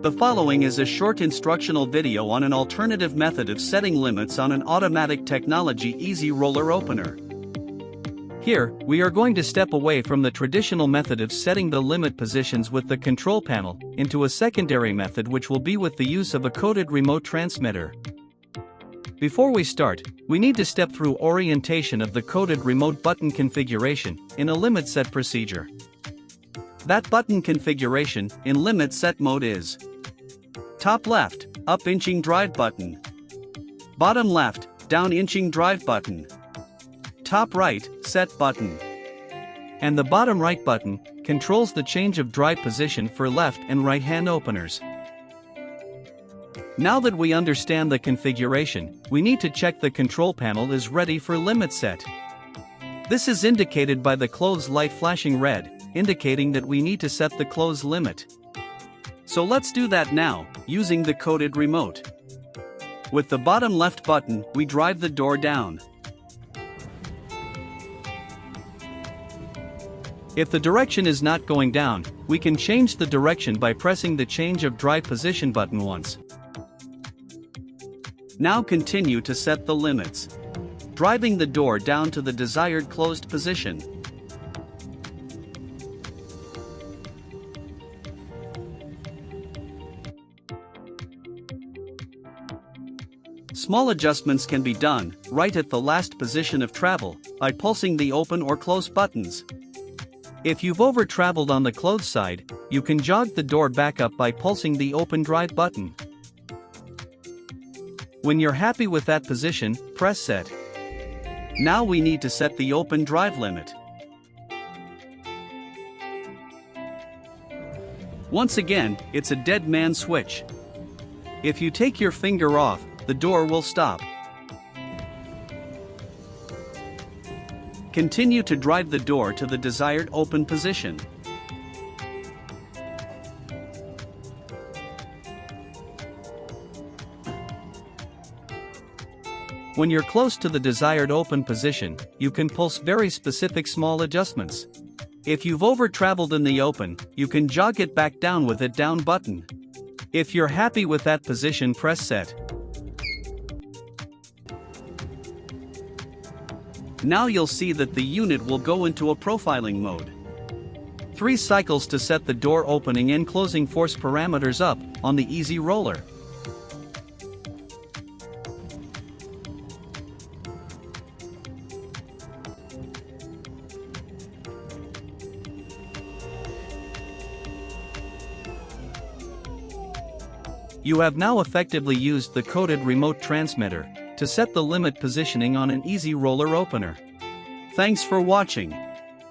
The following is a short instructional video on an alternative method of setting limits on an automatic technology easy roller opener. Here, we are going to step away from the traditional method of setting the limit positions with the control panel into a secondary method which will be with the use of a coded remote transmitter. Before we start, we need to step through orientation of the coded remote button configuration in a limit set procedure. That button configuration in limit set mode is: top left, up inching drive button. Bottom left, down inching drive button. Top right, set button. And the bottom right button controls the change of drive position for left and right hand openers. Now that we understand the configuration, we need to check the control panel is ready for limit set. This is indicated by the close light flashing red, indicating that we need to set the close limit. So let's do that now, using the coded remote. With the bottom left button, we drive the door down. If the direction is not going down, we can change the direction by pressing the change of drive position button once. Now continue to set the limits, driving the door down to the desired closed position. Small adjustments can be done right at the last position of travel by pulsing the open or close buttons. If you've over-traveled on the closed side, you can jog the door back up by pulsing the open drive button. When you're happy with that position, press set. Now we need to set the open drive limit. Once again, it's a dead man switch. If you take your finger off, the door will stop. Continue to drive the door to the desired open position. When you're close to the desired open position, you can pulse very specific small adjustments. If you've over-traveled in the open, you can jog it back down with a down button. If you're happy with that position, press set. Now you'll see that the unit will go into a profiling mode. 3 cycles to set the door opening and closing force parameters up on the easy roller. You have now effectively used the coded remote transmitter to set the limit positioning on an easy roller opener. Thanks for watching.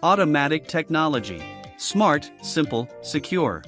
Automatic technology. Smart, simple, secure.